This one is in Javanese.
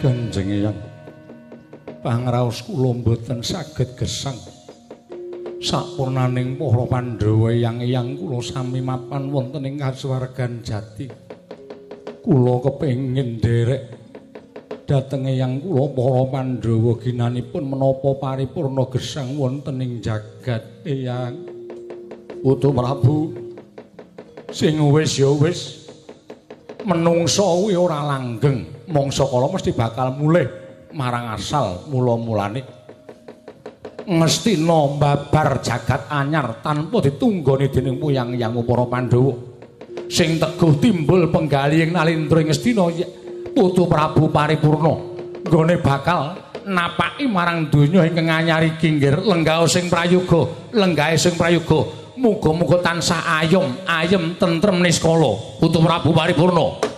Kanjeng Eyang, pangraos kula mboten saged gesang. Sapurnaning para Pandhawa eyang-eyang kula sami mapan wonten ing kasuwargan jati. Kula kepengin nderek dhateng eyang kula para Pandhawa ginanipun menapa paripurna gesang wonten ing jagat. Eyang Putu Prabu, sing wis ya wis, menungsa kuwi ora langgeng, mangsa kala mesti bakal mulih marang asal mula-mulane. Ngestina mbabar jagat anyar tanpa ditunggoni dening puyang-yang para Pandhawa. Sing teguh timbul penggali ing Nalindra Ngestina Putu Prabu paripurna nggone bakal napaki marang donya ingkang anyar iki nggih lenggah sing prayoga, lenggahe sing prayoga. Muga-muga tansah ayem tentrem niskala Putu Prabu paripurna.